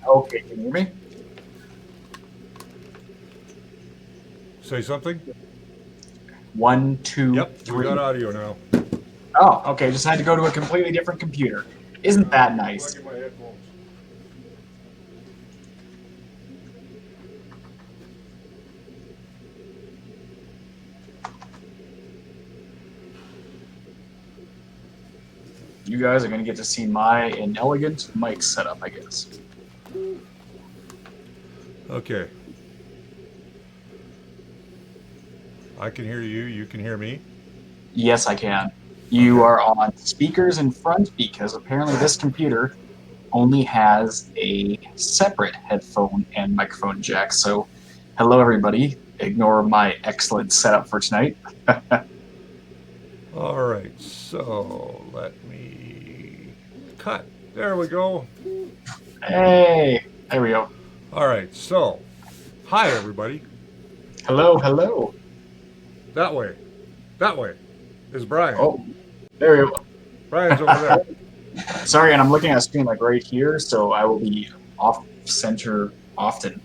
Okay, can you hear me? Say something? 1, 2, Yep, we 3. got audio now. Oh, okay. Just had to go to a completely different computer. Isn't that nice? Plug in my headphones. You guys are going to get to see my inelegant mic setup, I guess. Okay. I can hear you. You can hear me. Yes, I can. You Okay. are on speakers in front because apparently this computer only has a separate headphone and microphone jack. So, hello, everybody. Ignore my excellent setup for tonight. All right. So let me cut. There we go. Hey, there we go. All right. So, hi everybody. Hello, hello. That way. That way is Brian. Oh, there we go. Brian's over there. Sorry, and I'm looking at a screen like right here, so I will be off center often,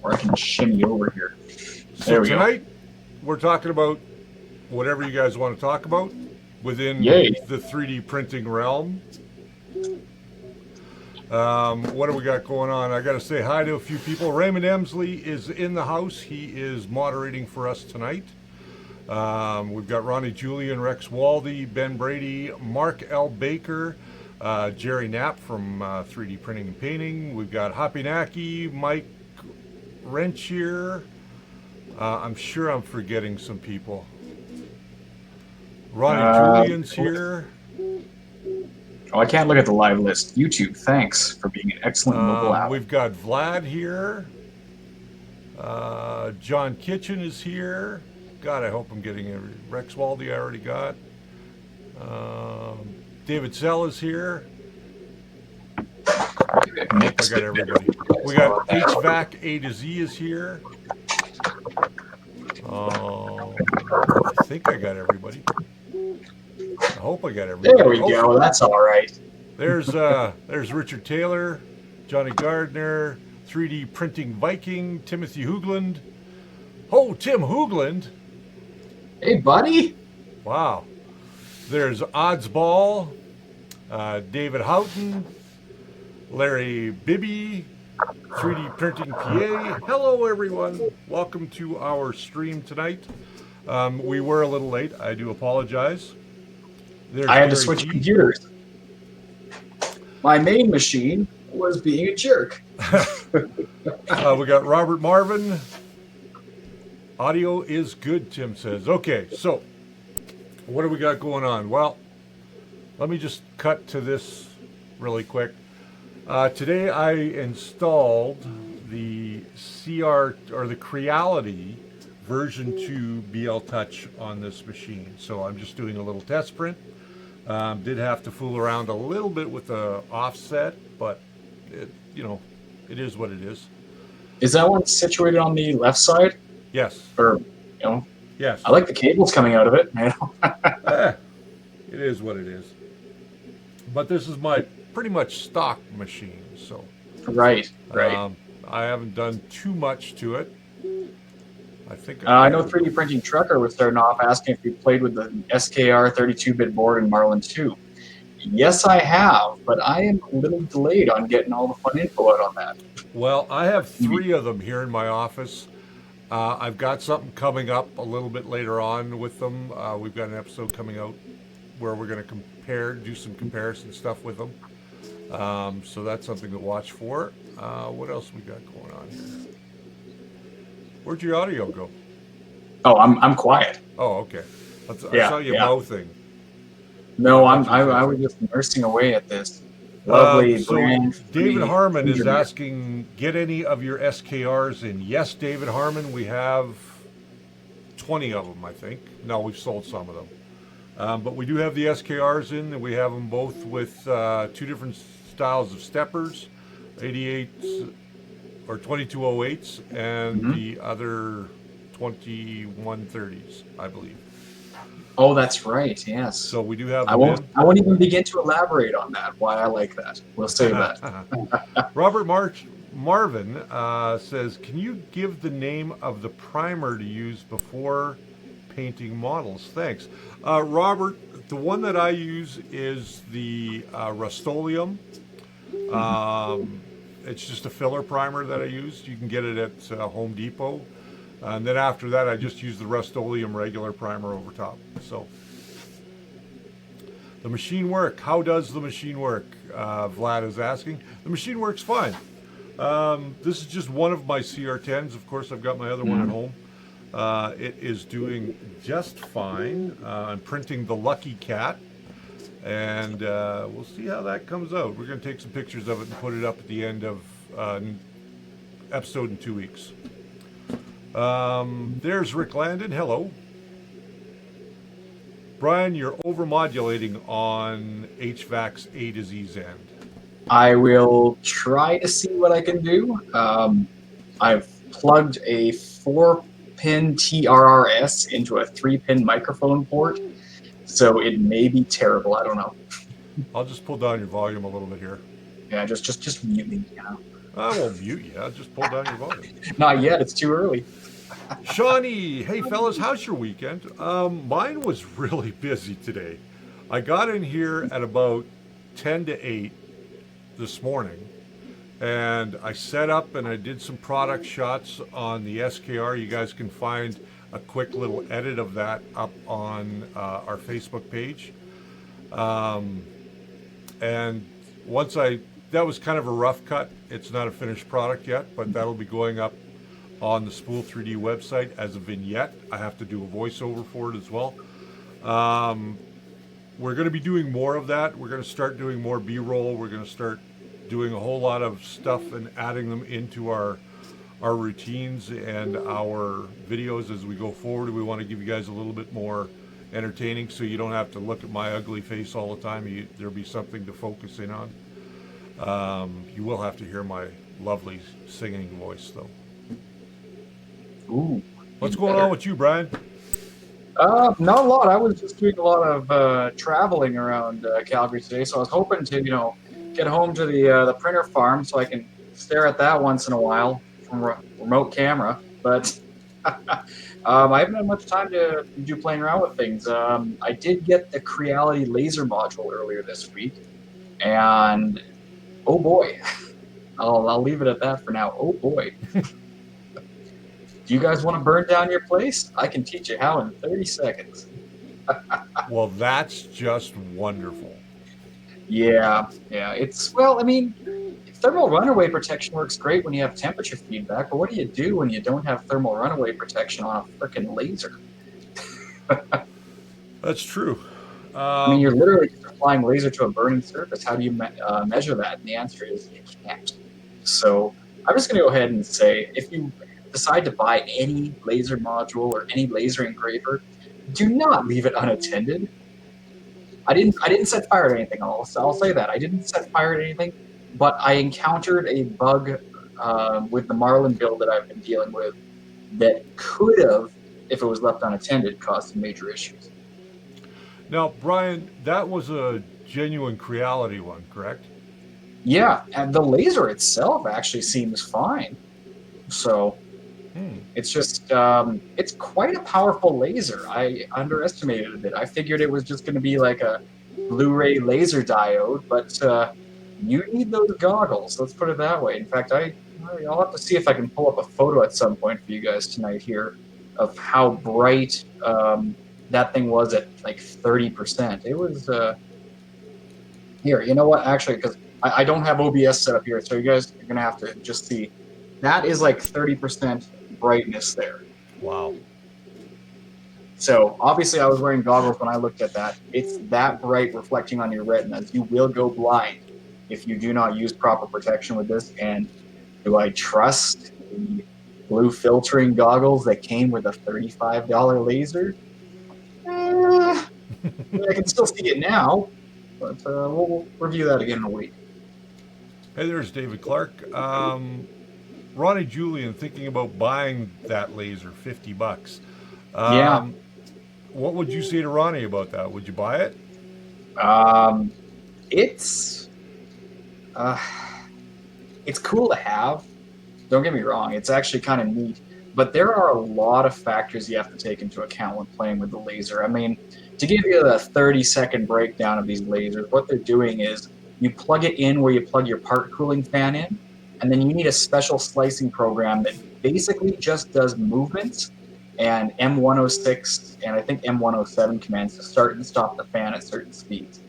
or I can shimmy over here. So There we go. tonight we're talking about whatever you guys want to talk about within Yay. the 3D printing realm. What do we got going on? I got to say hi to a few people. Raymond Emsley is in the house. He is moderating for us tonight. We've got Ronnie Julian, Rex Waldy, Ben Brady, Mark L. Baker, Jerry Knapp from 3D Printing and Painting. We've got Hoppy Naki, Mike Wrenchier. I'm sure I'm forgetting some people. Ronnie Julian's here. Oh, I can't look at the live list. YouTube, thanks for being an excellent mobile app. We've got Vlad here. John Kitchen is here. God, I hope I'm getting every. Rex Waldy I already got. David Zell is here. I got everybody. We got HVAC A to Z is here. I think I got everybody. I hope I got everybody. There we go. That's all right. There's Richard Taylor, Johnny Gardner, 3D Printing Viking, Timothy Hoogland. Oh, Tim Hoogland. Hey, buddy. Wow. There's Oddsball, David Houghton, Larry Bibby, 3D Printing PA. Hello, everyone. Welcome to our stream tonight. We were a little late. I do apologize. I had to switch computers. My main machine was being a jerk. We got Robert Marvin. Audio is good, Tim says. Okay, so what do we got going on? Well, let me just cut to this really quick. Today I installed the CR or the Creality version 2 BL Touch on this machine. So I'm just doing a little test print. Did have to fool around a little bit with the offset, but it is what it is. Is that one situated on the left side? Yes. Or, yes. I like the cables coming out of it. It is what it is. But this is my pretty much stock machine, so. Right. I haven't done too much to it. I think I know 3D Printing Trucker was starting off asking if you played with the SKR 32-bit board in Marlin 2. Yes, I have, but I am a little delayed on getting all the fun info out on that. Well, I have 3 of them here in my office. I've got something coming up a little bit later on with them. We've got an episode coming out where we're going to do some comparison stuff with them. So that's something to watch for. What else we got going on here? Where'd your audio go? Oh, I'm quiet. Oh, okay. I saw you mouthing. No, I was just nursing away at this lovely brand. David Harmon is asking, get any of your SKRs in? Yes, David Harmon, we have 20 of them, I think. No, we've sold some of them. But we do have the SKRs in, and we have them both with 2 different styles of steppers, 88s or 2208s, and the other 2130s, I believe. Oh, that's right. Yes. So we do have. I won't even begin to elaborate on that. Why I like that. We'll save that. Robert Marvin says, can you give the name of the primer to use before painting models? Thanks. Robert, the one that I use is the Rust-Oleum. It's just a filler primer that I use. You can get it at Home Depot. And then after that, I just use the Rust-Oleum regular primer over top. So the machine work. How does the machine work? Vlad is asking. The machine works fine. This is just one of my CR10s. Of course, I've got my other one at home. It is doing just fine. I'm printing the Lucky Cat, and we'll see how that comes out. We're going to take some pictures of it and put it up at the end of episode in 2 weeks. There's Rick Landon. Hello. Brian, you're overmodulating on HVAC's A to Z's end. I will try to see what I can do. I've plugged a 4-pin TRRS into a 3-pin microphone port, so it may be terrible. I don't know. I'll just pull down your volume a little bit here. Yeah, just mute me. You know. I won't mute you. I'll just pull down your volume. Not yet. It's too early. Shawnee, hey fellas, how's your weekend? Mine was really busy today. I got in here at about 10 to 8 this morning, and I set up and I did some product shots on the SKR. You guys can find a quick little edit of that up on our Facebook page. And once that was kind of a rough cut. It's not a finished product yet, but that'll be going up on the Spool 3D website as a vignette. I have to do a voiceover for it as well. We're going to be doing more of that. We're going to start doing more B-roll. We're going to start doing a whole lot of stuff and adding them into our routines and our videos as we go forward. We want to give you guys a little bit more entertaining, so you don't have to look at my ugly face all the time. There'll be something to focus in on. You will have to hear my lovely singing voice, though. Ooh. What's going on with you, Brian? Not a lot. I was just doing a lot of traveling around Calgary today, so I was hoping to, get home to the printer farm so I can stare at that once in a while from remote camera. But I haven't had much time to do playing around with things. I did get the Creality laser module earlier this week, and oh boy, I'll leave it at that for now. Oh boy. Do you guys want to burn down your place? I can teach you how in 30 seconds. Well, that's just wonderful. Yeah. Thermal runaway protection works great when you have temperature feedback, but what do you do when you don't have thermal runaway protection on a frickin' laser? That's true. You're literally just applying laser to a burning surface. How do you measure that? And the answer is you can't. So I'm just going to go ahead and say, if you decide to buy any laser module or any laser engraver, do not leave it unattended. I didn't set fire to anything. I'll say that. I didn't set fire to anything, but I encountered a bug with the Marlin build that I've been dealing with that could have, if it was left unattended, caused some major issues. Now, Brian, that was a genuine Creality one, correct? Yeah, and the laser itself actually seems fine. So it's just, it's quite a powerful laser. I underestimated it a bit. I figured it was just going to be like a Blu-ray laser diode, but you need those goggles. Let's put it that way. In fact, I'll have to see if I can pull up a photo at some point for you guys tonight here of how bright that thing was at like 30%. It was, here, you know what? Actually, because I don't have OBS set up here, so you guys are going to have to just see. That is like 30% brightness there. Wow. So obviously I was wearing goggles when I looked at that. It's that bright reflecting on your retinas. You will go blind if you do not use proper protection with this. And do I trust the blue filtering goggles that came with a $35 laser? I can still see it now, but we'll review that again in a week. Hey, there's David Clark. Ronnie Julian thinking about buying that laser, $50. Yeah. What would you say to Ronnie about that? Would you buy it? it's cool to have. Don't get me wrong, it's actually kind of neat. But there are a lot of factors you have to take into account when playing with the laser. I mean, to give you a 30-second breakdown of these lasers, what they're doing is you plug it in where you plug your part cooling fan in, and then you need a special slicing program that basically just does movements and M106 and I think M107 commands to start and stop the fan at certain speeds.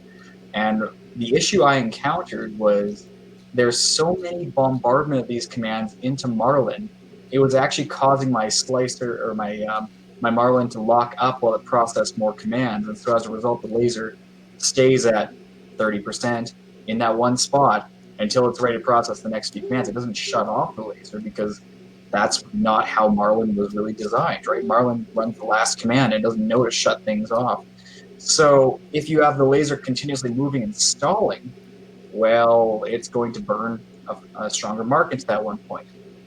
And the issue I encountered was there's so many bombardment of these commands into Marlin. It was actually causing my slicer or my Marlin to lock up while it processed more commands. And so as a result, the laser stays at 30% in that one spot until it's ready to process the next few commands. It doesn't shut off the laser because that's not how Marlin was really designed, right? Marlin runs the last command and doesn't know to shut things off. So if you have the laser continuously moving and stalling, well, it's going to burn a stronger mark into that one point.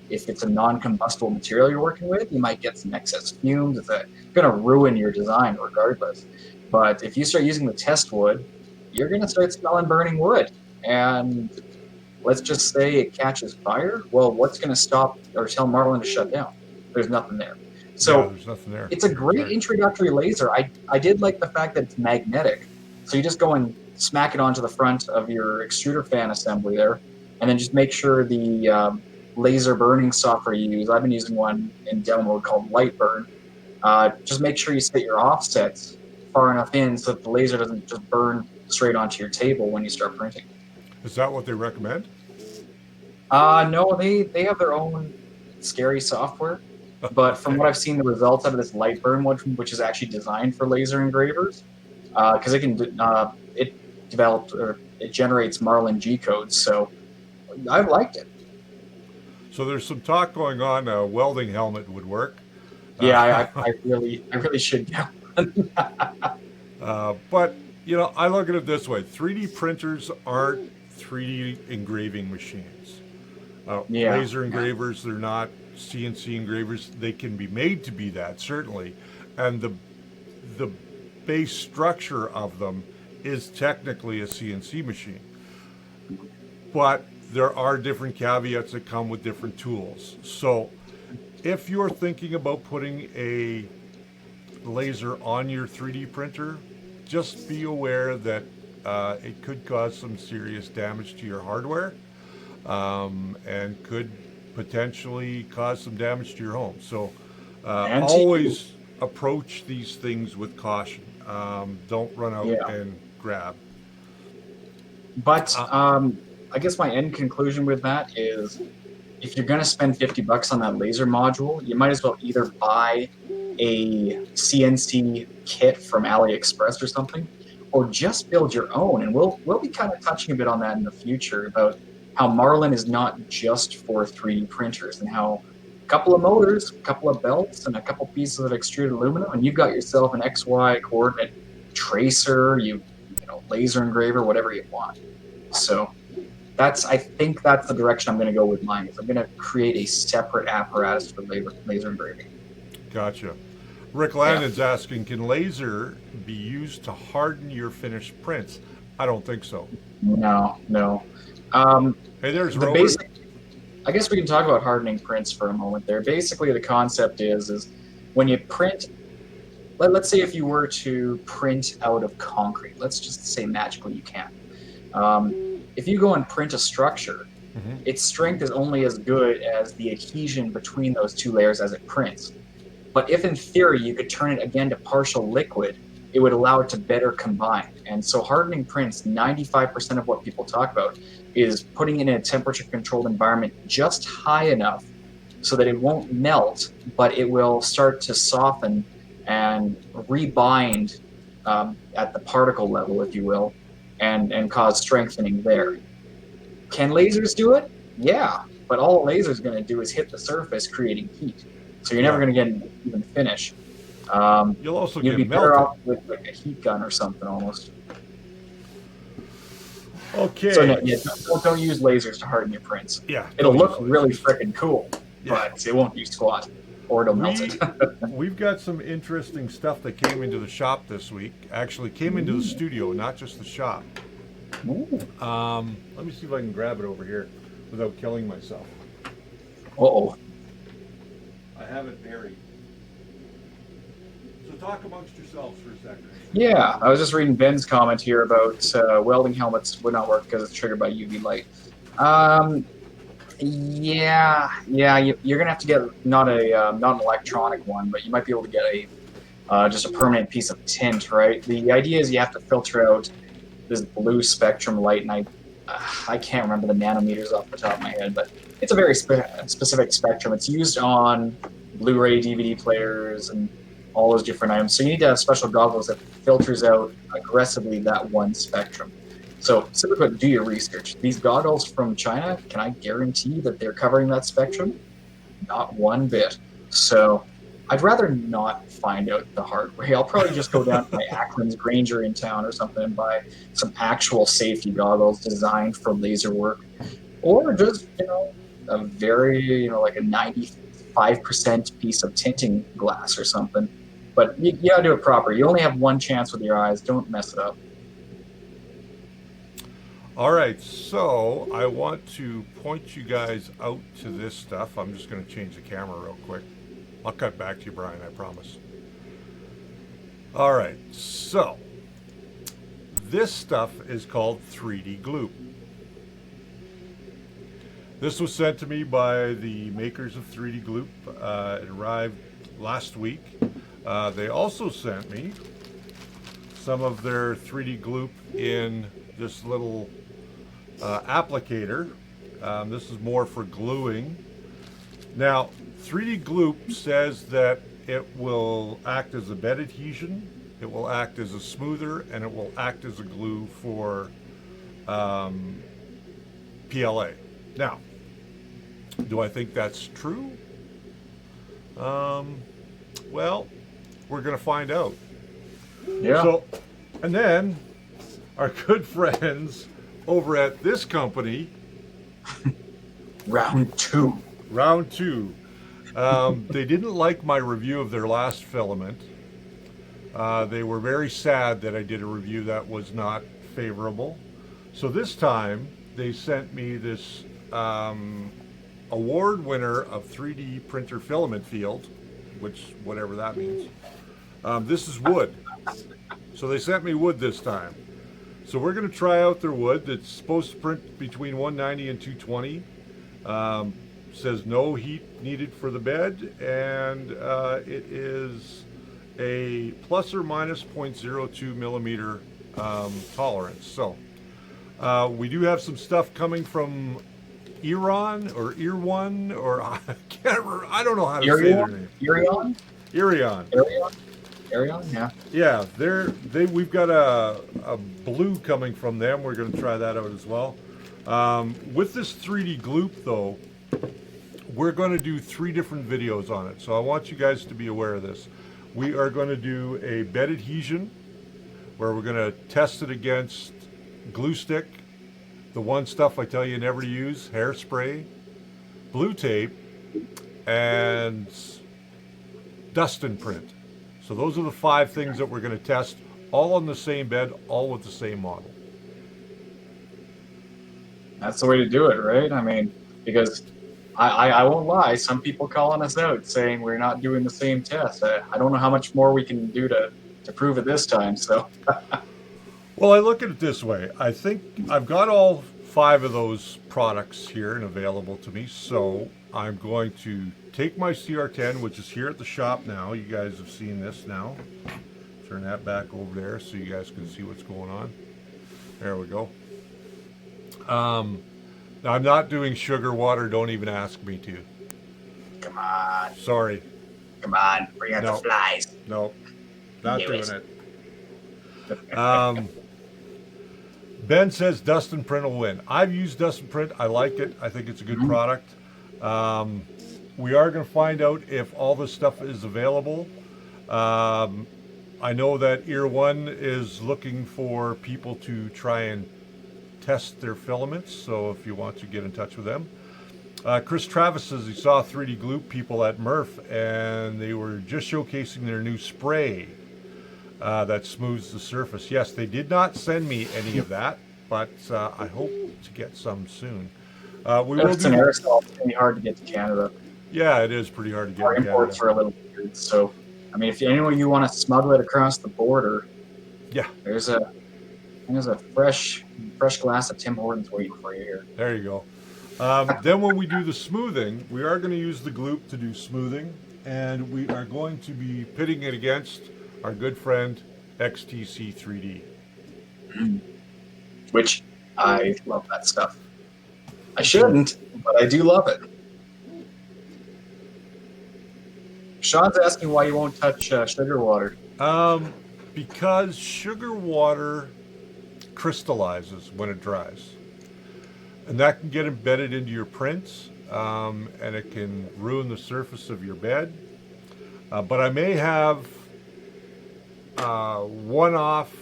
If it's a non-combustible material you're working with, you might get some excess fumes. It's going to ruin your design regardless. But if you start using the test wood, you're going to start smelling burning wood. And let's just say it catches fire. Well, what's going to stop or tell Marlin to shut down? There's nothing there. Yeah, So there's nothing there. it's a great introductory laser. I did like the fact that it's magnetic. So you just go and smack it onto the front of your extruder fan assembly there, and then just make sure the laser burning software you use, I've been using one in demo mode called Lightburn, just make sure you set your offsets far enough in so that the laser doesn't just burn straight onto your table when you start printing. Is that what they recommend? No, they have their own scary software. But from what I've seen, the results out of this Lightburn one, which is actually designed for laser engravers, because it developed or it generates Marlin G codes, so I've liked it. So there's some talk going on. A welding helmet would work. Yeah, I really should get one. But I look at it this way: 3D printers aren't 3D engraving machines. Yeah, Laser engravers, they're not CNC engravers. They can be made to be that, certainly, and the base structure of them is technically a CNC machine. But there are different caveats that come with different tools. So if you're thinking about putting a laser on your 3D printer, just be aware that it could cause some serious damage to your hardware, and could potentially cause some damage to your home. So always approach these things with caution. Don't run out and grab. But I guess my end conclusion with that is if you're going to spend $50 on that laser module, you might as well either buy a CNC kit from AliExpress or something, or just build your own. And we'll be kind of touching a bit on that in the future about how Marlin is not just for 3D printers and how a couple of motors, a couple of belts, and a couple pieces of extruded aluminum, and you've got yourself an XY coordinate tracer, you know, laser engraver, whatever you want. So I think that's the direction I'm going to go with mine. Is I'm going to create a separate apparatus for laser engraving. Gotcha. Rick Landon's asking, can laser be used to harden your finished prints? I don't think so. No. Hey, there's the Robert. basic. I guess we can talk about hardening prints for a moment there. Basically, the concept is when you print, let's say if you were to print out of concrete, let's just say magically you can. If you go and print a structure, its strength is only as good as the adhesion between those two layers as it prints. But if in theory you could turn it again to partial liquid, it would allow it to better combine. And so hardening prints, 95% of what people talk about is putting it in a temperature-controlled environment just high enough so that it won't melt, but it will start to soften and rebind at the particle level, if you will, and cause strengthening there. Can lasers do it? Yeah, but all a laser is going to do is hit the surface, creating heat. So you're never going to get an even finish. You'll also you'd get be better melted. off with like a heat gun or something almost. Okay. So no, don't use lasers to harden your prints. Yeah. It'll look really freaking cool, but it won't do squat, or it'll melt it. We've got some interesting stuff that came into the shop this week. Actually came into the studio, not just the shop. Let me see if I can grab it over here. without killing myself. Uh-oh. I have it buried. So talk amongst yourselves for a second. Yeah, I was just reading Ben's comment here about welding helmets would not work because it's triggered by UV light. Um, yeah, you're gonna have to get not an electronic one, but you might be able to get a just a permanent piece of tint, right? The idea is you have to filter out this blue spectrum light, and I can't remember the nanometers off the top of my head, but it's a very specific spectrum. It's used on Blu-ray, DVD players, and all those different items. So you need to have special goggles that filters out aggressively that one spectrum. So simply put, do your research. These goggles from China, can I guarantee that they're covering that spectrum? Not one bit. So I'd rather not find out the hard way. I'll probably just go down to my Ackland's Granger in town or something and buy some actual safety goggles designed for laser work. Or just, a very, like a 95% piece of tinting glass or something. But you gotta do it proper. You only have one chance with your eyes. Don't mess it up. All right, so I want to point you guys out to this stuff. I'm just going to change the camera real quick. I'll cut back to you, Brian, I promise. All right, so this stuff is called 3D glue. This was sent to me by the makers of 3D glue. It arrived last week. They also sent me some of their 3D glue in this little applicator. This is more for gluing. Now, 3D glue says that it will act as a bed adhesion, it will act as a smoother, and it will act as a glue for PLA. Now, do I think that's true? Well, we're going to find out. Yeah. So, and then our good friends over at this company, Round two. They didn't like my review of their last filament. They were very sad that I did a review that was not favorable. So this time they sent me this award winner of 3D printer filament field, which whatever that means. This is wood. So they sent me wood this time. So we're going to try out their wood. It's supposed to print between 190 and 220. Says no heat needed for the bed, and it is a plus or minus 0.02 millimeter tolerance. So we do have some stuff coming from Iran or Irwan, or I can't remember. I don't know how to say their name. Irion? Irion. Irion, yeah. Yeah, we've got a blue coming from them. We're going to try that out as well. With this 3D gloop, though, we're going to do 3 different videos on it. So I want you guys to be aware of this. We are going to do a bed adhesion, where we're going to test it against glue stick, the one stuff I tell you never to use, hairspray, blue tape, and dust and print. So those are the 5 things that we're going to test, all on the same bed, all with the same model. That's the way to do it, right? I mean, because I won't lie, some people calling us out saying we're not doing the same test. I don't know how much more we can do to prove it this time, so. Well, I look at it this way. I think I've got all 5 of those products here and available to me, so I'm going to take my CR10, which is here at the shop now. You guys have seen this now. Turn that back over there so you guys can see what's going on. There we go. Now I'm not doing sugar water. Don't even ask me to. Come on. Sorry. Come on. Bring out the flies. No. Not doing it. Ben says Dust and Print will win. I've used Dust and Print. I like it. I think it's a good product. We are going to find out if all this stuff is available. I know that Ear One is looking for people to try and test their filaments, so if you want to get in touch with them. Chris Travis says he saw 3D glue people at Murph, and they were just showcasing their new spray that smooths the surface. Yes, they did not send me any of that, but I hope to get some soon. We If will it's do an the, aerosol, it's gonna be hard to get to Canada. yeah, it is pretty hard to get Our in Canada. imports are a little weird. So, I mean, if anyone you want to smuggle it across the border, Yeah, there's a fresh glass of Tim Hortons waiting for you here. there you go. Then when we do the smoothing, we are going to use the gloop to do smoothing, and we are going to be pitting it against our good friend XTC 3D. Which I love that stuff. I It's a, shouldn't, but I do love it. Sean's asking why you won't touch sugar water. because sugar water crystallizes when it dries, and that can get embedded into your prints, and it can ruin the surface of your bed. But I may have one-off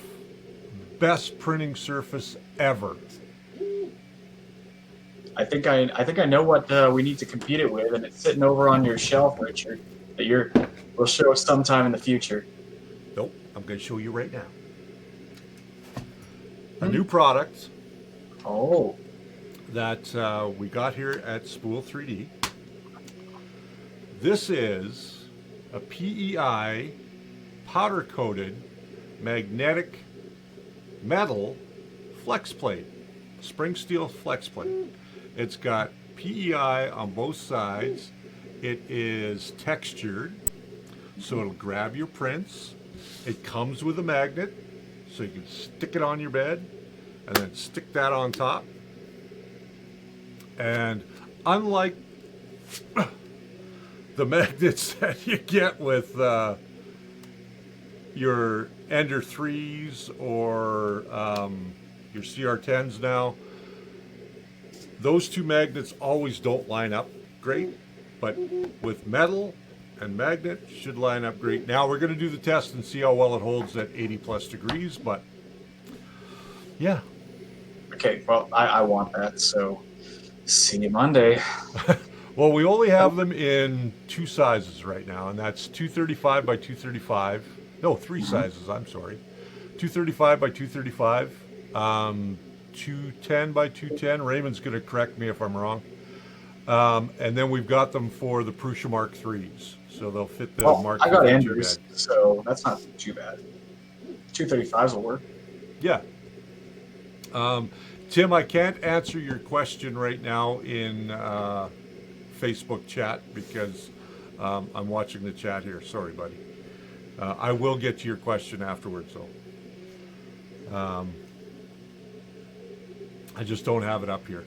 best printing surface ever. I think I know what we need to compete it with, and it's sitting over on your shelf, Richard. That will show us sometime in the future. Nope, I'm going to show you right now. A new product Oh, that we got here at Spool 3D. This is a PEI powder coated magnetic metal flex plate, spring steel flex plate. It's got PEI on both sides. It is textured, so it'll grab your prints. It comes with a magnet, so you can stick it on your bed and then stick that on top. And unlike the magnets that you get with your Ender 3s or your CR10s now, those two magnets always don't line up great, but with metal and magnet should line up great. Now we're going to do the test and see how well it holds at 80 plus degrees, but yeah. okay. Well, I want that. So, see you Monday. Well, we only have them in two sizes right now, and that's 235 by 235. No, three sizes, I'm sorry. 235 by 235, 210 by 210. Raymond's going to correct me if I'm wrong. And then we've got them for the Prusa Mark IIIs, so they'll fit the Mark I got 52 Andrews, bed. so that's not too bad. 235s will work. Yeah. Tim, I can't answer your question right now in Facebook chat because I'm watching the chat here. Sorry, buddy. I will get to your question afterwards, though. I just don't have it up here.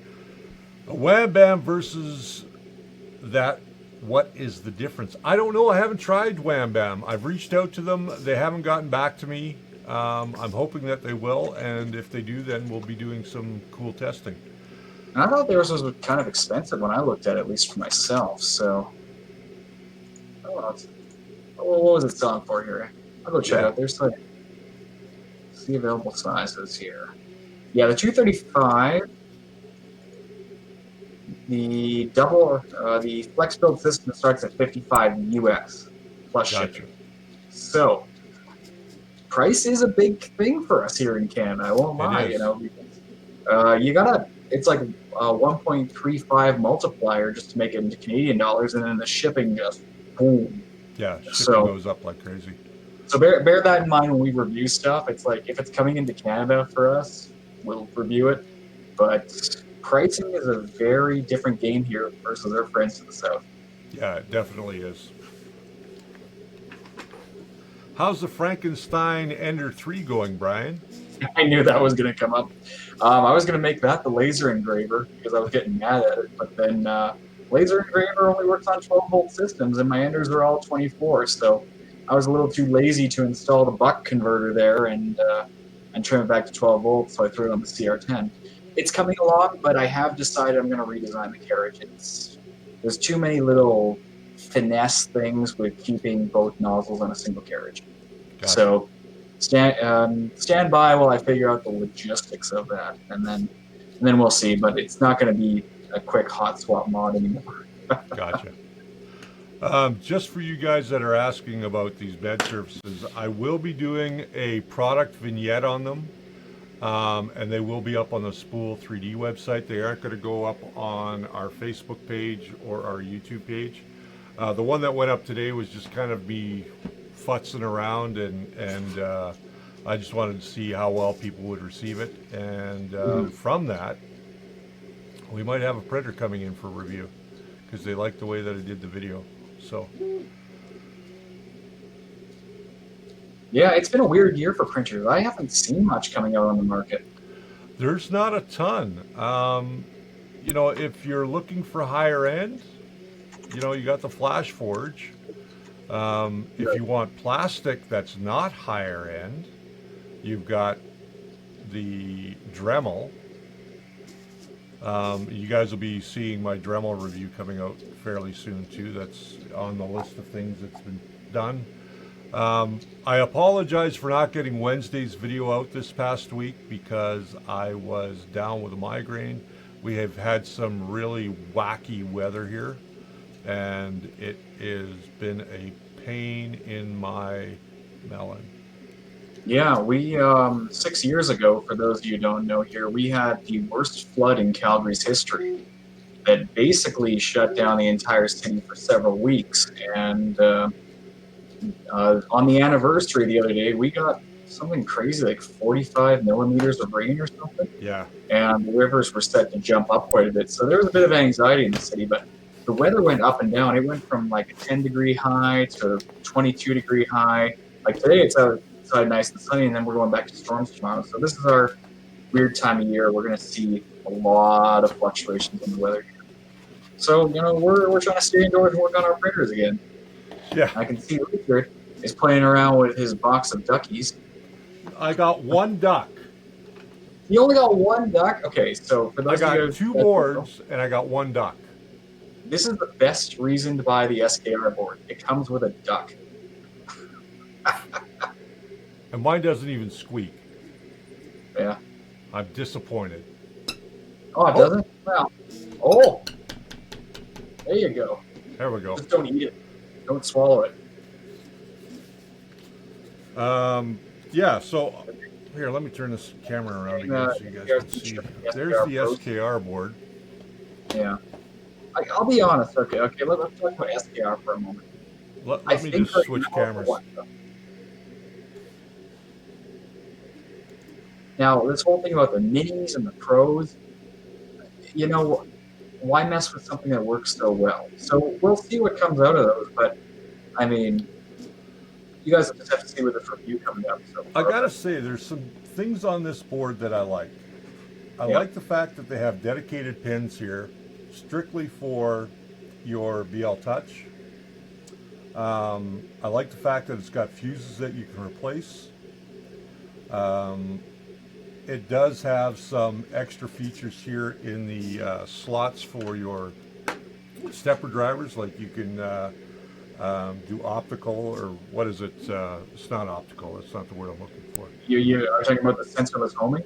Wham Bam versus that. What is the difference? I don't know. I haven't tried Wham Bam. I've reached out to them. They haven't gotten back to me. I'm hoping that they will, and if they do, then we'll be doing some cool testing. And I thought theirs was kind of expensive when I looked at it, at least for myself. So, I don't know. What was it selling for here? I'll go check it out. There's like, see available sizes here. Yeah, the 235, the the flex build system starts at 55 US plus shipping. So, price is a big thing for us here in Canada. I won't lie, It is. You gotta. It's like a 1.35 multiplier just to make it into Canadian dollars, and then the shipping just boom. Yeah, shipping goes up like crazy. So bear that in mind when we review stuff. It's like if it's coming into Canada for us, we'll review it. But pricing is a very different game here versus our friends to the south. Yeah, it definitely is. How's the Frankenstein Ender 3 going, Brian? I knew that was going to come up. I was going to make that the laser engraver because I was getting mad at it. But then laser engraver only works on 12-volt systems, and my Enders are all 24. So I was a little too lazy to install the buck converter there and trim it back to 12 volts. So I threw it on the CR10. It's coming along, but I have decided I'm going to redesign the carriage. There's too many little finesse things with keeping both nozzles on a single carriage. Gotcha. So stand by while I figure out the logistics of that, and then we'll see. But it's not going to be a quick hot swap mod anymore. Gotcha. Just for you guys that are asking about these bed surfaces, I will be doing a product vignette on them And they will be up on the Spool 3D website. They aren't going to go up on our Facebook page or our YouTube page. The one that went up today was just kind of me futzing around, and I just wanted to see how well people would receive it. And from that, we might have a printer coming in for review because they like the way that I did the video. So Yeah, it's been a weird year for printers. I haven't seen much coming out on the market. there's not a ton. You know, if you're looking for higher end, you know, you got the Flash Forge. If you want plastic that's not higher end, you've got the Dremel. You guys will be seeing my Dremel review coming out fairly soon too. That's on the list of things that's been done. I apologize for not getting Wednesday's video out this past week because I was down with a migraine. We have had some really wacky weather here, and it has been a pain in my melon. Yeah, we 6 years ago, for those of you who don't know here, we had the worst flood in Calgary's history that basically shut down the entire city for several weeks. And on the anniversary the other day, we got something crazy like 45 millimeters of rain or something. Yeah. And the rivers were set to jump up quite a bit. So there was a bit of anxiety in the city, but the weather went up and down. It went from like a 10-degree high to a 22-degree high. Like today, it's outside nice and sunny, and then we're going back to storms tomorrow. So this is our weird time of year. We're going to see a lot of fluctuations in the weather here. So, you know, we're trying to stay indoors and work on our printers again. Yeah. I can see Richard is playing around with his box of duckies. I got one duck. You only got one duck? Okay, so for those I got of you two boards and I got one duck. This is the best reason to buy the SKR board. It comes with a duck. And mine doesn't even squeak. Yeah. I'm disappointed. Oh, it doesn't? Well, oh! There you go. There we go. Just don't eat it. Don't swallow it. Yeah, so here, let me turn this camera around again so you guys can see. There's the SKR board. Yeah. I'll be honest. Okay, let's talk about SKR for a moment. Let me just switch cameras. Now, this whole thing about the minis and the pros, you know, why mess with something that works so well? So we'll see what comes out of those, but I mean, you guys just have to see with this review coming up. So I gotta say, there's some things on this board that I like. I like the fact that they have dedicated pins here, strictly for your BL Touch. I like the fact that it's got fuses that you can replace. It does have some extra features here in the slots for your stepper drivers, like you can do optical, or what is it? It's not optical. That's not the word I'm looking for. You are talking about the sensorless homing?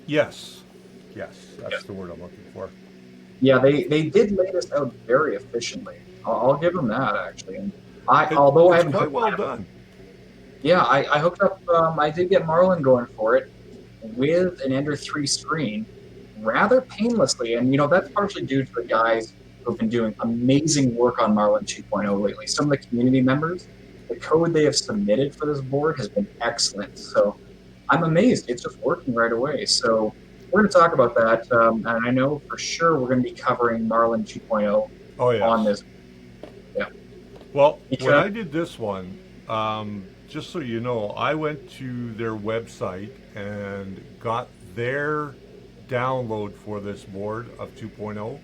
Yes, that's the word I'm looking for. Yeah, they did lay this out very efficiently. I'll give them that, actually. And although I haven't quite well done. Yeah, I hooked up. I did get Marlin going for it with an Ender 3 screen rather painlessly, and you know that's partially due to the guys who've been doing amazing work on Marlin 2.0 lately. Some of the community members, the code they have submitted for this board has been excellent. So I'm amazed. It's just working right away. So we're going to talk about that, and I know for sure we're going to be covering Marlin 2.0 on this. Yeah. Well, when I did this one, just so you know, I went to their website and got their download for this board of 2.0,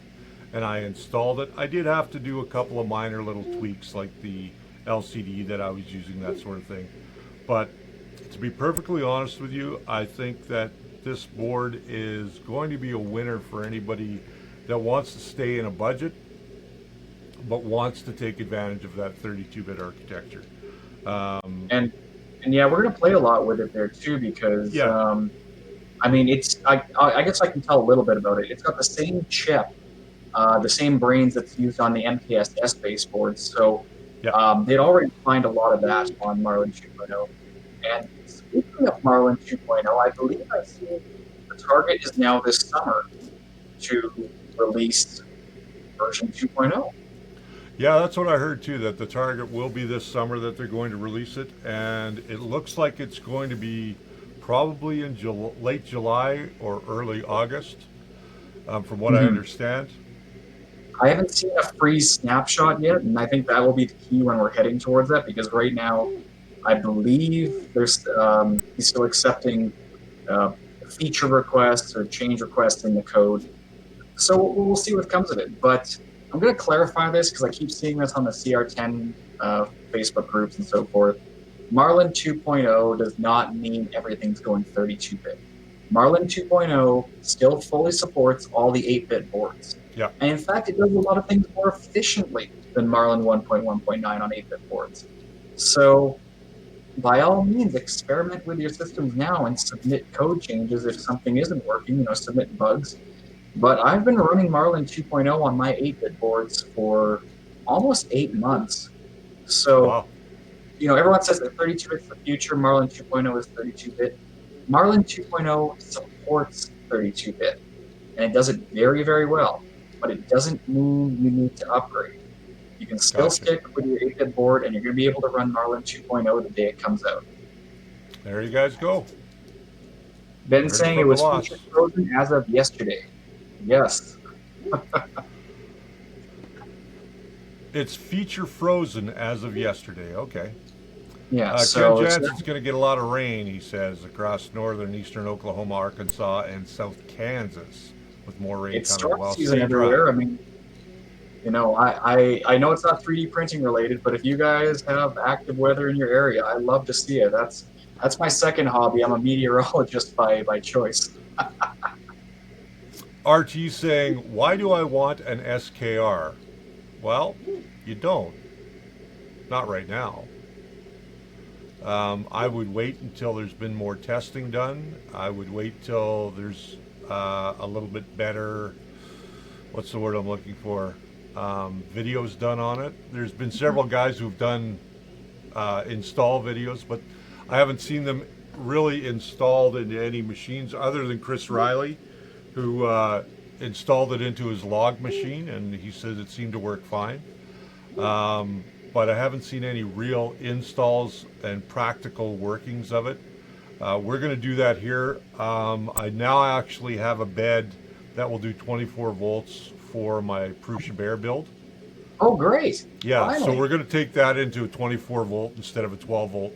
and I installed it. I did have to do a couple of minor little tweaks, like the LCD that I was using, that sort of thing. But to be perfectly honest with you, I think that this board is going to be a winner for anybody that wants to stay in a budget but wants to take advantage of that 32-bit architecture. And yeah, we're going to play a lot with it there too, because I mean, it's I guess I can tell a little bit about it. It's got the same chip, the same brains that's used on the MPSS baseboards. So they'd already find a lot of that on Marlin 2.0. And speaking speaking of Marlin 2.0, I believe I've seen the target is now this summer to release version 2.0. Yeah, that's what I heard too, that the target will be this summer that they're going to release it. And it looks like it's going to be probably in late July or early August, from what I Mm-hmm. understand. I haven't seen a freeze snapshot yet, and I think that will be the key when we're heading towards that because right now, I believe he's still accepting uh, feature requests or change requests in the code. So we'll see what comes of it. But I'm going to clarify this because I keep seeing this on the CR10 Facebook groups and so forth. Marlin 2.0 does not mean everything's going 32-bit. Marlin 2.0 still fully supports all the 8-bit boards. Yeah. And in fact, it does a lot of things more efficiently than Marlin 1.1.9 on 8-bit boards. So by all means, experiment with your systems now and submit code changes if something isn't working, submit bugs. But I've been running Marlin 2.0 on my 8-bit boards for almost 8 months. So, Wow. everyone says that 32-bit's the future. Marlin 2.0 is 32-bit. Marlin 2.0 supports 32-bit, and it does it very, very well. But it doesn't mean you need to upgrade. You can still Gotcha. stick with your 8-bit board, and you're going to be able to run Marlin 2.0 the day it comes out. There you guys go. Ben Heard it saying it from the was feature boss. frozen as of yesterday. Yes. It's feature frozen as of yesterday. Okay. Yeah. Ken So it's Jansen's going to get a lot of rain, he says, across northern, eastern Oklahoma, Arkansas, and south Kansas, with more rain it's coming. storm Well, season stay dry. everywhere. I mean, I know it's not 3D printing related, but if you guys have active weather in your area, I love to see it. That's my second hobby. I'm a meteorologist by choice. RT saying, why do I want an SKR? Well, you don't. Not right now. I would wait until there's been more testing done. I would wait till there's a little bit better, what's the word I'm looking for, videos done on it. There's been several guys who've done install videos, but I haven't seen them really installed into any machines other than Chris Riley, who installed it into his log machine, and he says it seemed to work fine. But I haven't seen any real installs and practical workings of it. We're going to do that here. I now actually have a bed that will do 24 volts for my Prusa Bear build. Oh, great! Yeah, so Finally. we're going to take that into a 24 volt instead of a 12 volt.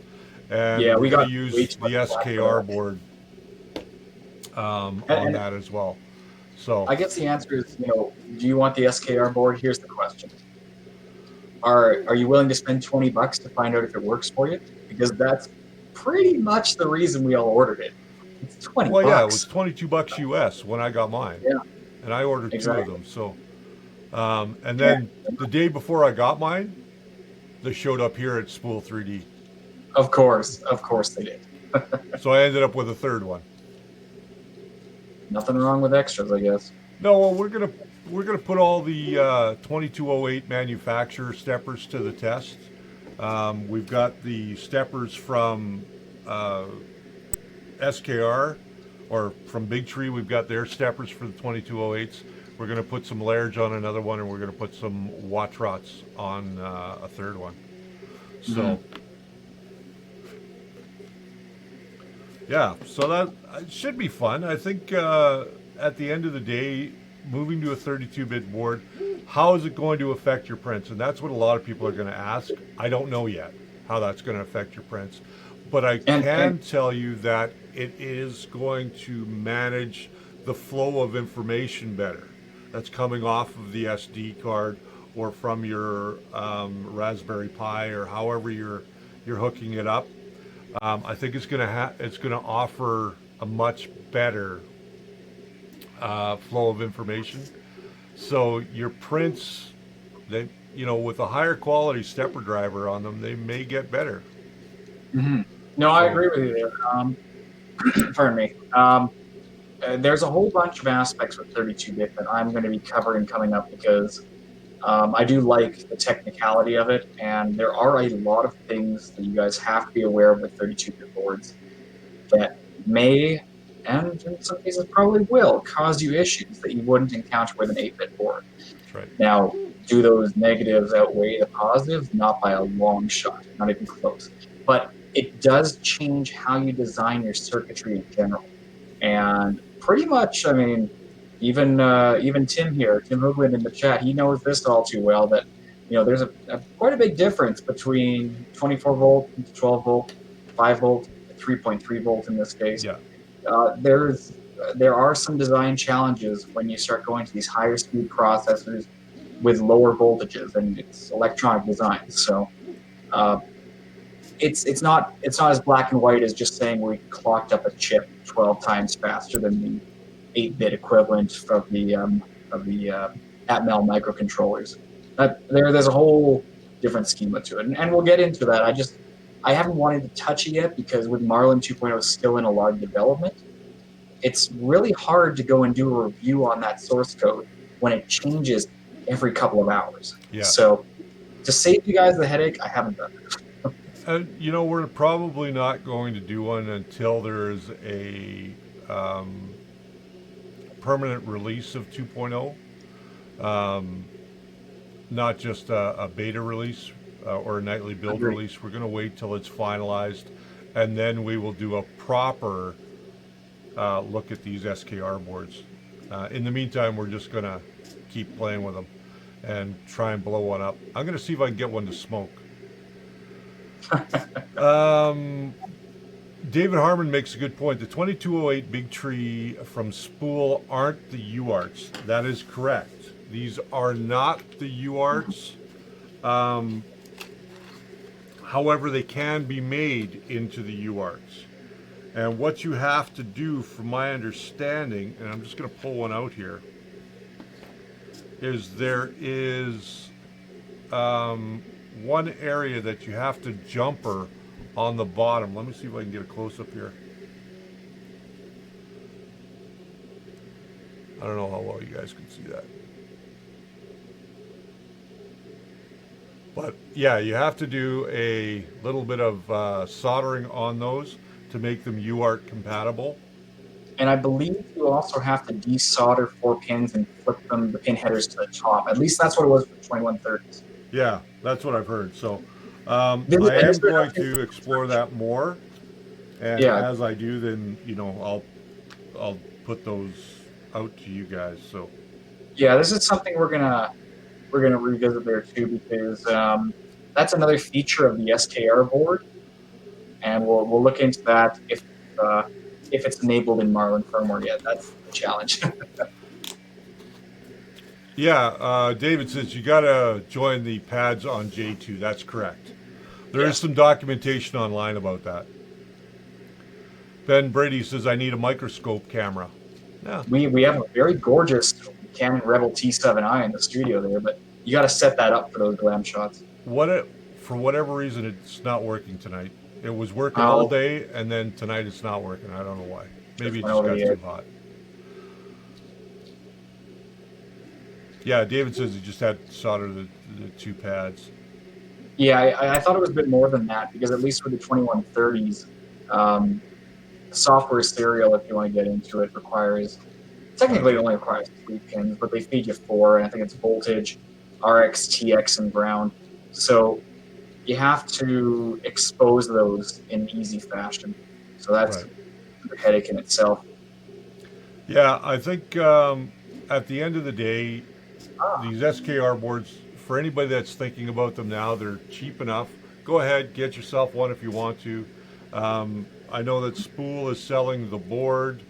And Yeah, we're we going to got way use too the much black for SKR that. board on And that as well. So, I guess the answer is, do you want the SKR board? Here's the question: Are you willing to spend $20 to find out if it works for you? Because that's pretty much the reason we all ordered it. It's 20 well, yeah, it was bucks. 22 bucks US when I got mine. Yeah, And I ordered two of exactly. them. So, and Yeah, then the day before I got mine, they showed up here at Spool 3D. of course they did. So I ended up with a third one. Nothing wrong with extras, I guess. No, well, we're gonna put all the 2208 manufacturer steppers to the test. We've got the steppers from uh, SKR or from Big Tree. We've got their steppers for the 2208s. We're going to put some Lairge on another one, and we're going to put some Wattrots on a third one. Mm-hmm. So, yeah, so that it should be fun. I think at the end of the day, moving to a 32-bit board, how is it going to affect your prints? And that's what a lot of people are going to ask. I don't know yet how that's going to affect your prints, but I And can tell you that it is going to manage the flow of information better that's coming off of the SD card or from your Raspberry Pi or however you're hooking it up. I think it's gonna offer a much better flow of information. So your prints, they with a higher quality stepper driver on them, they may get better. mhm. No, I So agree with you there. Pardon me. There's a whole bunch of aspects with 32-bit that I'm going to be covering coming up because I do like the technicality of it, and there are a lot of things that you guys have to be aware of with 32-bit boards. that may, and in some cases probably will, cause you issues that you wouldn't encounter with an 8-bit board. That's right. Now, do those negatives outweigh the positives? Not by a long shot, not even close. But it does change how you design your circuitry in general. And pretty much, I mean, even Tim here, Tim Hoogland in the chat, he knows this all too well. That there's quite a big difference between 24 volt to 12 volt, 5 volt, 3.3 volt in this case. Yeah. There are some design challenges when you start going to these higher speed processors with lower voltages, and it's electronic design. So it's not as black and white as just saying we clocked up a chip 12 times faster than the 8-bit equivalent of the Atmel microcontrollers. There's a whole different schema to it, and we'll get into that. I haven't wanted to touch it yet because with Marlin 2.0 still in a lot of development, it's really hard to go and do a review on that source code when it changes every couple of hours. Yeah. So to save you guys the headache, I haven't done it. And we're probably not going to do one until there's a permanent release of 2.0, not just a beta release or a nightly build Agreed. release. We're going to wait till it's finalized, and then we will do a proper look at these SKR boards. In the meantime, we're just going to keep playing with them and try and blow one up. I'm going to see if I can get one to smoke. David Harmon makes a good point. The 2208 Big Tree from Spool aren't the UARTs. That is correct. These are not the UARTs. However, they can be made into the UARTs. And what you have to do, from my understanding, and I'm just going to pull one out here, is there is one area that you have to jumper on the bottom. Let me see if I can get a close-up here. I don't know how well you guys can see that. But yeah, you have to do a little bit of soldering on those to make them UART compatible. And I believe you also have to desolder 4 pins and flip the pin headers to the top. At least that's what it was for 2130s. Yeah, that's what I've heard. So I am going to explore that more, and as I do, then I'll put those out to you guys. So yeah, this is something we're gonna revisit there too, because that's another feature of the SKR board, and we'll look into that if it's enabled in Marlin firmware yet. That's the challenge. yeah, David says you gotta join the pads on J2. That's correct. There is some documentation online about that. Ben Brady says I need a microscope camera. Yeah. We have a very gorgeous Canon Rebel T7i in the studio there, but you got to set that up for those glam shots. For whatever reason, it's not working tonight. It was working all day, and then tonight it's not working. I don't know why. Maybe it just got too hot. Yeah, David says he just had to solder the 2 pads. Yeah, I thought it was a bit more than that, because at least with the 2130s, software serial, if you want to get into it, technically it only requires 3 pins, but they feed you 4, and I think it's voltage, RX, TX, and ground. So you have to expose those in easy fashion. So that's a headache in itself. Yeah, I think at the end of the day, these SKR boards, for anybody that's thinking about them now, they're cheap enough. Go ahead, get yourself one if you want to. I know that Spool is selling the board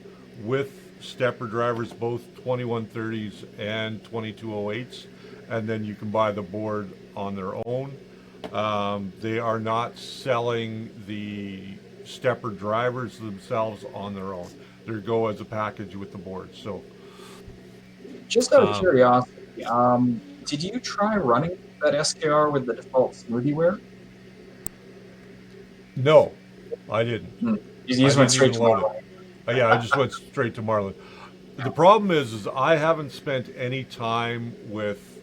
with stepper drivers, both 2130s and 2208s, and then you can buy the board on their own. They are not selling the stepper drivers themselves on their own. They go as a package with the board. So, just out of curiosity, did you try running that SKR with the default SmoothieWare? No, I didn't. You just went straight to Marlin. Yeah, I just went straight to Marlin. The problem is I haven't spent any time with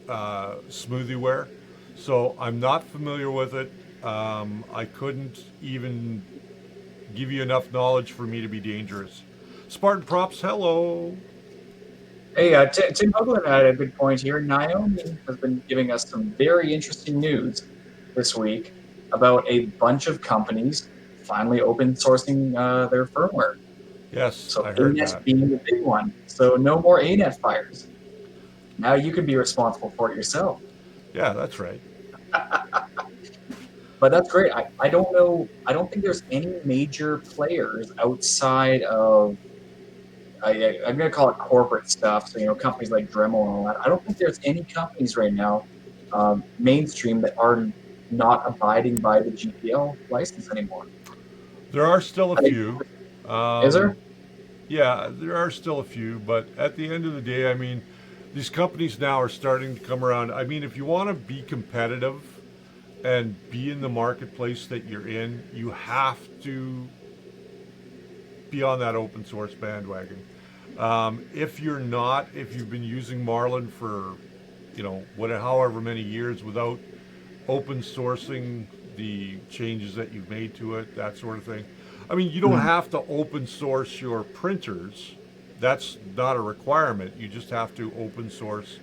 SmoothieWare, so I'm not familiar with it. I couldn't even give you enough knowledge for me to be dangerous. Spartan Props, hello. Hey, Tim Hoagland had a good point here. Naomi has been giving us some very interesting news this week about a bunch of companies finally open sourcing their firmware. Yes, So I heard ANET that. being the big one. So no more ANET fires. Now you can be responsible for it yourself. Yeah, that's right. But that's great. I don't know. I don't think there's any major players outside of I'm going to call it corporate stuff. So, companies like Dremel and all that. I don't think there's any companies right now, mainstream, that are not abiding by the GPL license anymore. There are still a I think, few. is there? Um, yeah, there are still a few, but at the end of the day, I mean, these companies now are starting to come around. I mean, if you want to be competitive and be in the marketplace that you're in, you have to be on that open source bandwagon. If you're not, if you've been using Marlin for, however many years without open sourcing the changes that you've made to it, that sort of thing. I mean, you don't Mhm. have to open source your printers. That's not a requirement. You just have to open source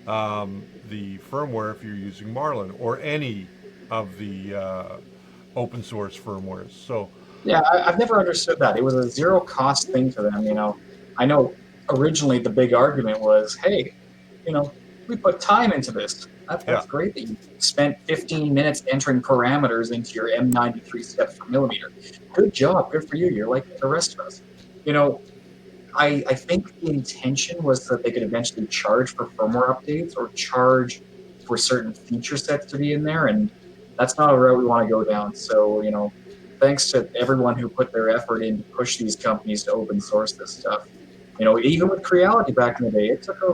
the firmware if you're using Marlin or any of the open source firmwares. So, Yeah, I've never understood that. It was a zero cost thing to them. I know originally the big argument was, hey, we put time into this. yeah, That's great that you spent 15 minutes entering parameters into your M93 steps per millimeter. Good job. Good for you. You're like the rest of us. You know, I think the intention was that they could eventually charge for firmware updates or charge for certain feature sets to be in there. And that's not a route we want to go down. So, thanks to everyone who put their effort in to push these companies to open source this stuff. Even with Creality back in the day, it took a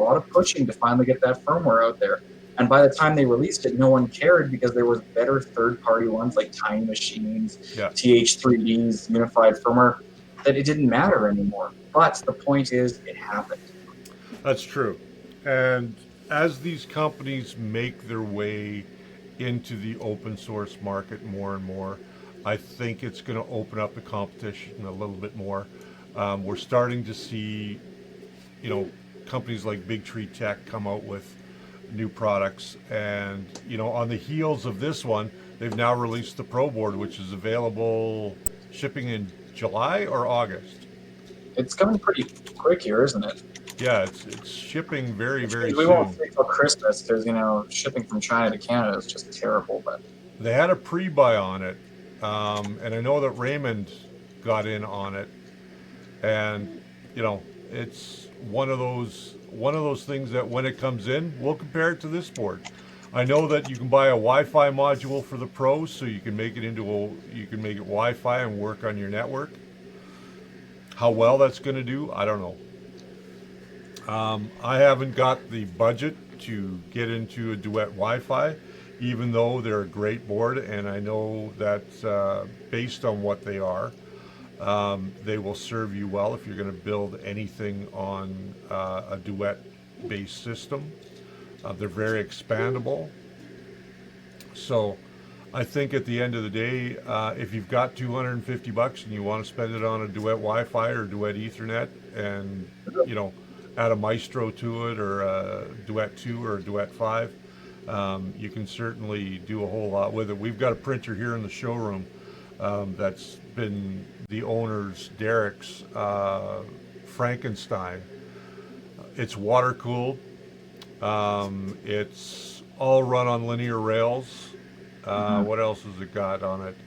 lot of pushing to finally get that firmware out there. And by the time they released it, no one cared because there was better third-party ones like Tiny Machines, yeah, TH3D's unified firmware, that it didn't matter anymore. But the point is, it happened. that's true. And as these companies make their way into the open source market more and more, I think it's going to open up the competition a little bit more. We're starting to see, you know, companies like Big Tree Tech come out with new products, and on the heels of this one, they've now released the Pro Board, which is available shipping in July or August. It's coming pretty quick here, isn't it? Yeah, it's shipping very, Which very means we won't soon. see till Christmas because shipping from China to Canada is just terrible. But They had a pre-buy on it, and I know that Raymond got in on it, and it's one of those things that when it comes in, we'll compare it to this board. I know that you can buy a Wi-Fi module for the Pro, so you can make it Wi-Fi and work on your network. How well that's going to do, I don't know. I haven't got the budget to get into a Duet Wi-Fi, even though they're a great board, and I know that based on what they are, they will serve you well if you're going to build anything on a Duet-based system. They're very expandable. So I think at the end of the day, if you've got $250 and you want to spend it on a Duet Wi-Fi or Duet Ethernet, and add a Maestro to it, or a Duet 2 or a Duet 5, you can certainly do a whole lot with it. We've got a printer here in the showroom that's been the owner's, Derek's, Frankenstein. It's water cooled. It's all run on linear rails. What else has it got on it?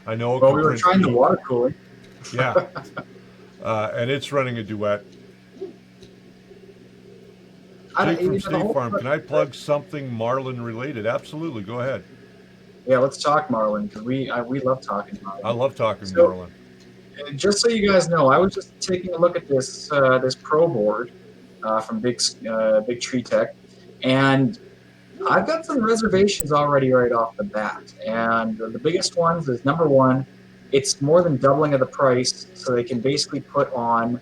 I know it well, can we were print trying the ink. water cooling. Yeah, and it's running a Duet. Jake from The State whole Farm, can I plug something Marlin related? Absolutely, go ahead. yeah, let's talk Marlin because we love talking I Marlin. love talking So Marlin. just so you guys know, I was just taking a look at this Pro board from Big Tree Tech, and I've got some reservations already right off the bat. And the biggest ones is number one, it's more than doubling of the price, so they can basically put on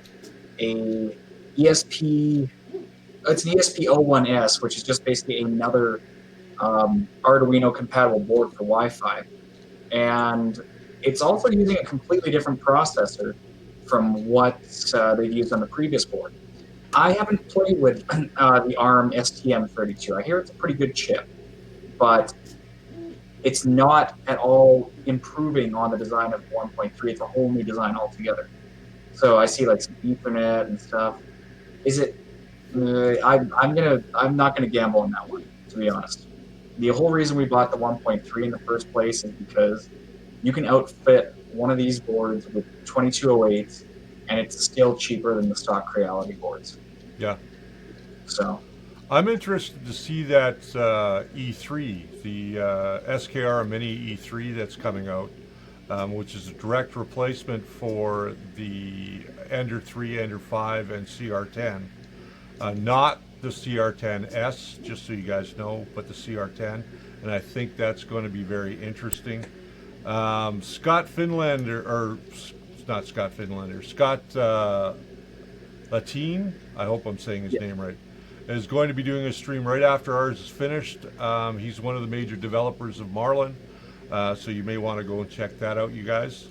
a ESP. It's an ESP01S, which is just basically another Arduino compatible board for Wi-Fi. And It's also using a completely different processor from what they've used on the previous board. I haven't played with the ARM STM32. I hear it's a pretty good chip, but it's not at all improving on the design of 1.3. It's a whole new design altogether. So I see like some Ethernet and stuff. Is it? I'm not gonna gamble on that one, to be honest. The whole reason we bought the 1.3 in the first place is because you can outfit one of these boards with 2208s, and it's still cheaper than the stock Creality boards. Yeah. So I'm interested to see that E3, the SKR Mini E3 that's coming out, which is a direct replacement for the Ender 3, Ender 5, and CR10. Not the CR10S, just so you guys know, but the CR10. And I think that's going to be very interesting. Scott Finlander, or not Scott Finlander, Scott Latine, I hope I'm saying his name right, is going to be doing a stream right after ours is finished. He's one of the major developers of Marlin, so you may want to go and check that out, you guys.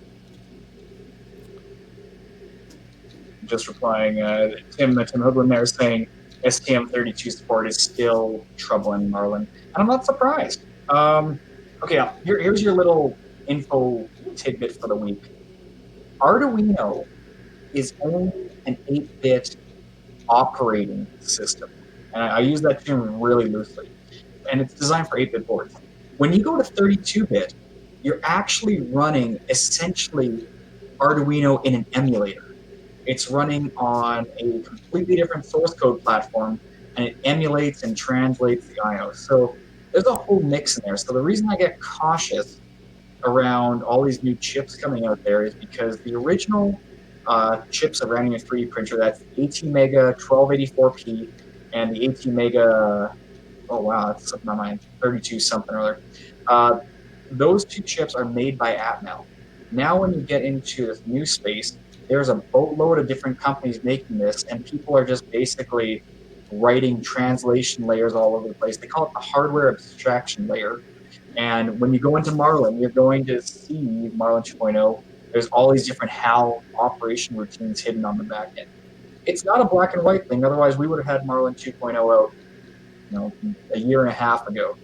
just replying, Tim Hoagland there saying STM32 support is still troubling Marlin, and I'm not surprised. Okay, here's your little info tidbit for the week. Arduino is only an 8-bit operating system, and I use that term really loosely. And it's designed for 8-bit boards. When you go to 32-bit, you're actually running essentially Arduino in an emulator. It's running on a completely different source code platform, and it emulates and translates the I/O. So there's a whole mix in there. So the reason I get cautious around all these new chips coming out there is because the original chips around your 3D printer, that's 18 mega 1284p, and the 18 mega, oh wow, that's slipping my mind, 32 something or other. Those two chips are made by Atmel. Now, when you get into this new space, there's a boatload of different companies making this, and people are just basically writing translation layers all over the place. They call it the hardware abstraction layer. And when you go into Marlin, you're going to see Marlin 2.0. There's all these different HAL operation routines hidden on the back end. It's not a black and white thing. Otherwise, we would have had Marlin 2.0 out, a year and a half ago.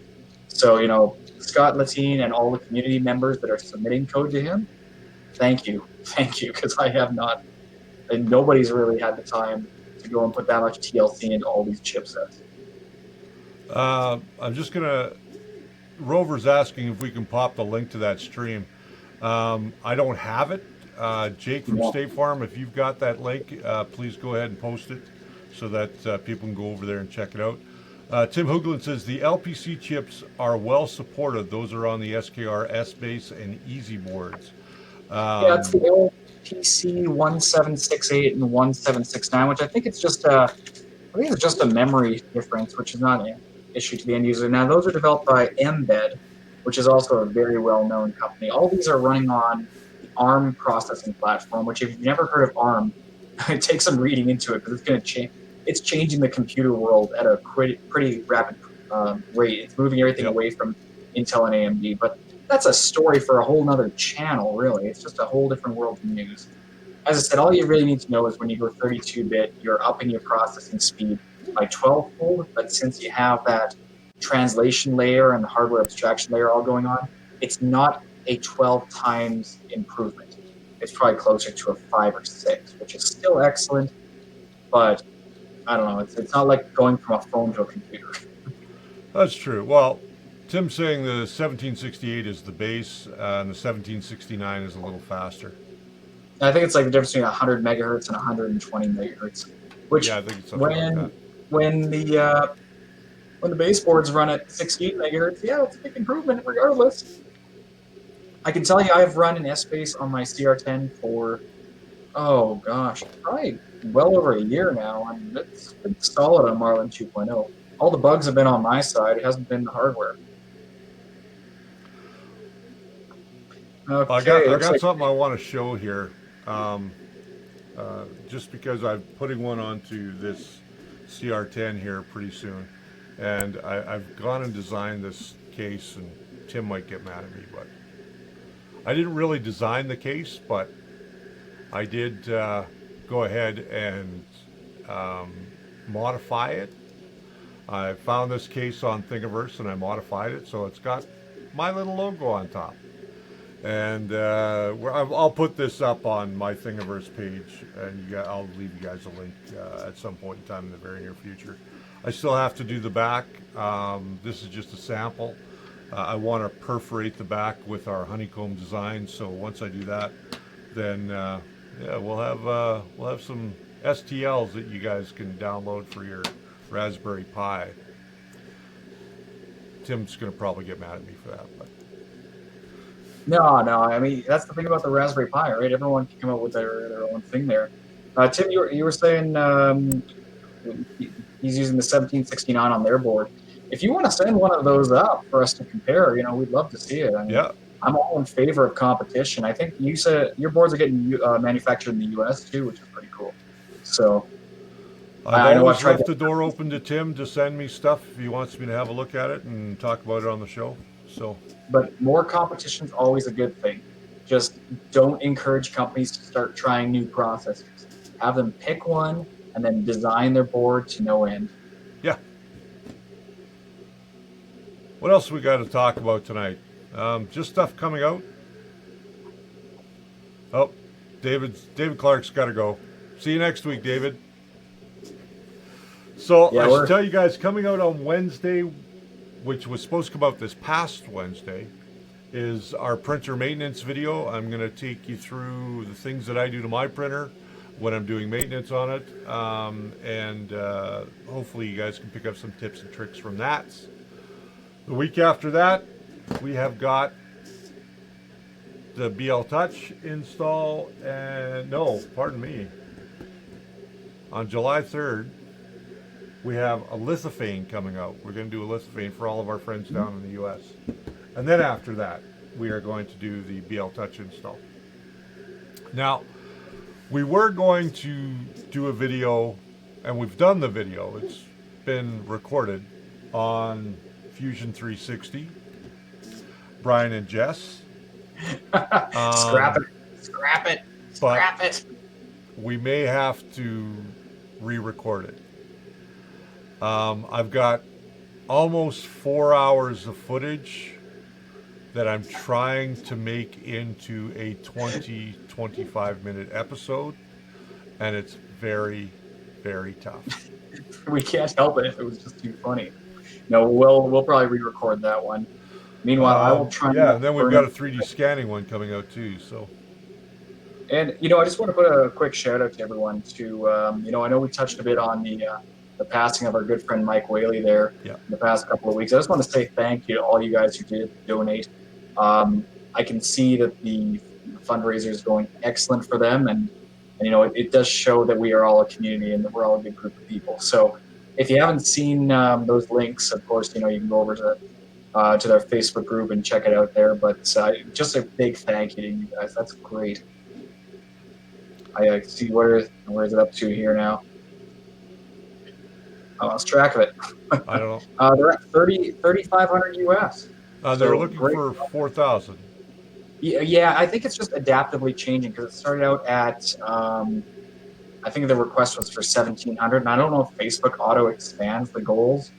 So, Scott Latine and all the community members that are submitting code to him, thank you, because I have not, and nobody's really had the time to go and put that much TLC into all these chipsets. I'm just gonna. Rover's asking if we can pop the link to that stream. I don't have it. Jake from State Farm, if you've got that link, please go ahead and post it so that people can go over there and check it out. Tim Hoagland says the LPC chips are well supported. Those are on the SKR S-Base and Easy boards. Yeah, it's the old PC 1768 and 1769, which I think it's just a memory difference, which is not an issue to the end user. Now, those are developed by Mbed, which is also a very well-known company. All these are running on the ARM processing platform, which if you've never heard of ARM, it takes some reading into it because it's going to change. It's changing the computer world at a pretty rapid rate. It's moving everything away from Intel and AMD, but that's a story for a whole nother channel, really. It's just a whole different world of news. As I said, all you really need to know is when you go 32-bit, you're upping your processing speed by 12-fold, but since you have that translation layer and the hardware abstraction layer all going on, it's not a 12 times improvement. It's probably closer to a 5 or 6, which is still excellent, but I don't know. It's not like going from a phone to a computer. That's true. Well, Tim's saying the 1768 is the base, and the 1769 is a little faster. I think it's like the difference between 100 megahertz and 120 megahertz. Which, yeah, I think it's something like that. When the baseboards run at 68 megahertz, yeah, it's a big improvement regardless. I can tell you I've run an S-Base on my CR10 for, oh gosh, probably well over a year now, and it's been solid on Marlin 2.0. All the bugs have been on my side. It hasn't been the hardware. Okay, I got something I want to show here. Just because I'm putting one onto this CR10 here pretty soon. And I've gone and designed this case, and Tim might get mad at me, but I didn't really design the case, but I did go ahead and um, modify it. I found this case on Thingiverse and I modified it so it's got my little logo on top. And I'll put this up on my Thingiverse page, and I'll leave you guys a link at some point in time in the very near future. I still have to do the back. This is just a sample. I want to perforate the back with our honeycomb design. So once I do that, then yeah, we'll have some STLs that you guys can download for your Raspberry Pi. Tim's gonna probably get mad at me for that, but No, I mean, that's the thing about the Raspberry Pi, right? Everyone can come up with their own thing there. Tim, you were saying he's using the 1769 on their board. If you want to send one of those up for us to compare, we'd love to see it. I mean, yeah. I'm all in favor of competition. I think you said your boards are getting manufactured in the U.S. too, which is pretty cool. So I've I know I've always tried left to, the door open to Tim to send me stuff if he wants me to have a look at it and talk about it on the show. So but more competition is always a good thing. Just don't encourage companies to start trying new processors. Have them pick one and then design their board to no end. yeah. What else we got to talk about tonight? Just stuff coming out. Oh, David Clark's got to go. See you next week, David. So Yeah, I should tell you guys, coming out on Wednesday, which was supposed to come out this past Wednesday, is our printer maintenance video. I'm going to take you through the things that I do to my printer when I'm doing maintenance on it, and hopefully you guys can pick up some tips and tricks from that. The week after that, we have got the BL Touch install, and no, pardon me, on July 3rd, we have a lithophane coming out. We're going to do a lithophane for all of our friends down in the U.S. And then after that, we are going to do the BL Touch install. Now, we were going to do a video, and we've done the video. It's been recorded on Fusion 360. Brian and Jess. Scrap it. We may have to re-record it. I've got almost 4 hours of footage that I'm trying to make into a 25 minute episode, and it's very, very tough. We can't help it if it was just too funny. No, we'll probably re-record that one. Meanwhile, I will try. Yeah, and then we've got a 3D scanning one coming out too. So, and I just want to put a quick shout out to everyone. To I know we touched a bit on the passing of our good friend Mike Whaley there in the past couple of weeks. I just want to say thank you to all you guys who did donate. I can see that the fundraiser is going excellent for them, and it does show that we are all a community and that we're all a good group of people. So if you haven't seen those links, of course, you can go over to their Facebook group and check it out there. But just a big thank you to you guys. That's great. I see where is it up to here now? I lost track of it. I don't know. They're at 3,500 US. They're looking for 4,000. Yeah, I think it's just adaptively changing because it started out at, I think the request was for 1,700, and I don't know if Facebook auto expands the goals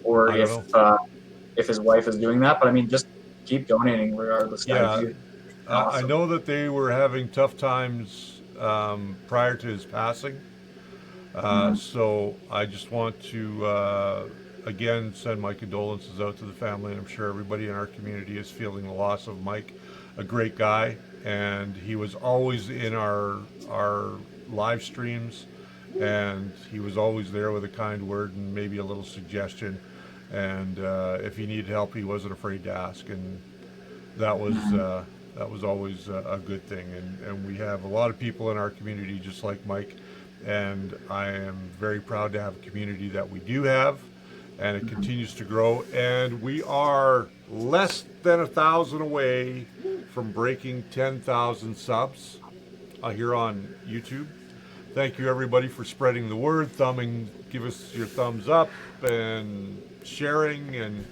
or if his wife is doing that. But I mean, just keep donating regardless. Yeah, awesome. I know that they were having tough times prior to his passing. So I just want to again send my condolences out to the family, and I'm sure everybody in our community is feeling the loss of Mike, a great guy, and he was always in our live streams, and he was always there with a kind word and maybe a little suggestion, and if he needed help, he wasn't afraid to ask, and that was always a good thing, and we have a lot of people in our community just like Mike. And I am very proud to have a community that we do have, and it continues to grow. And we are less than 1,000 away from breaking 10,000 subs here on YouTube. Thank you everybody for spreading the word, give us your thumbs up and sharing, and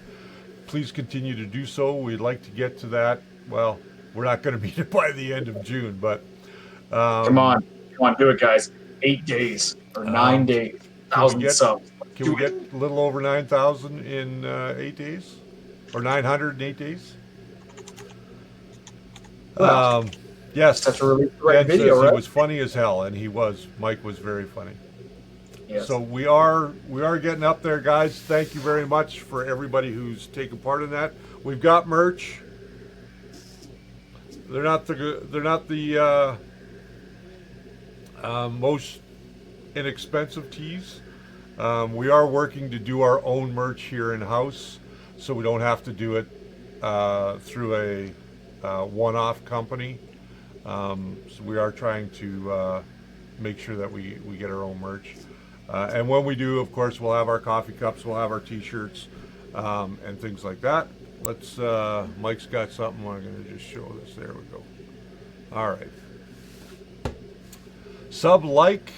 please continue to do so. We'd like to get to that. Well, we're not going to be by the end of June, but Come um, on, come on, do it, guys. 8 days or nine um, days, can we 1,000 get subs. Let's can we do get it. a little over 9,000 in 8 days, or 900 in 8 days? Well, Um, just have to yes, release the right Ed video, says he right? was funny as hell, and he was. Mike was very funny. So Yes. we are getting up there, guys. Thank you very much for everybody who's taken part in that. We've got merch. They're not the most inexpensive tees. We are working to do our own merch here in house, so we don't have to do it through a one-off company. So we are trying to make sure that we get our own merch. And when we do, of course, we'll have our coffee cups, we'll have our T-shirts, and things like that. Let's. Mike's got something. I'm going to just show this. There we go. All right. Sub, like,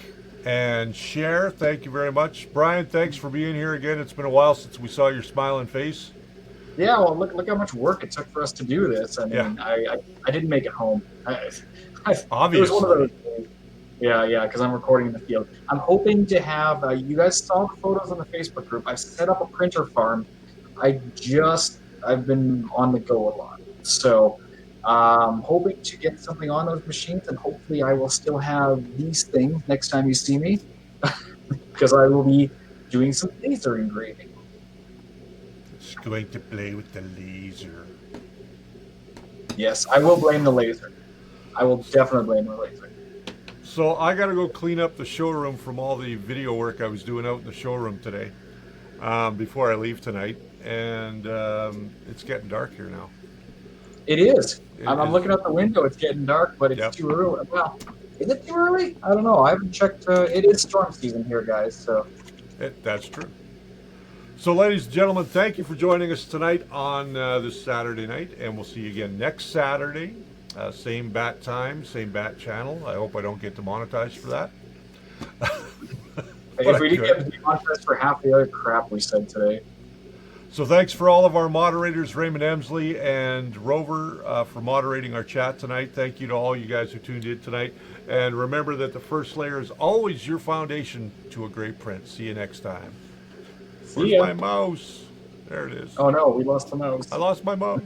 and share. Thank you very much, Brian. Thanks for being here again. It's been a while since we saw your smiling face. Yeah, well, look how much work it took for us to do this. I Yeah, mean, I didn't make it home. It was one of those obviously. days. Yeah, because I'm recording in the field. I'm hoping to have, you guys saw the photos on the Facebook group. I've set up a printer farm. I've been on the go a lot. So, hoping to get something on those machines, and hopefully I will still have these things next time you see me, because I will be doing some laser engraving. It's going to play with the laser. Yes, I will blame the laser. I will definitely blame the laser. So I got to go clean up the showroom from all the video work I was doing out in the showroom today, before I leave tonight. And it's getting dark here now. It is. It I'm is. looking out the window. It's getting dark, but it's Yep. too early. Well, is it too early? I don't know. I haven't checked. It is storm season here, guys. So That's true. So, ladies and gentlemen, thank you for joining us tonight on this Saturday night, and we'll see you again next Saturday. Same bat time, same bat channel. I hope I don't get demonetized for that. if we didn't get demonetized for half the other crap we said today. So thanks for all of our moderators, Raymond Emsley and Rover, for moderating our chat tonight. Thank you to all you guys who tuned in tonight. And remember that the first layer is always your foundation to a great print. See you next time. Where's my mouse? There it is. Oh no, we lost the mouse. I lost my mouse.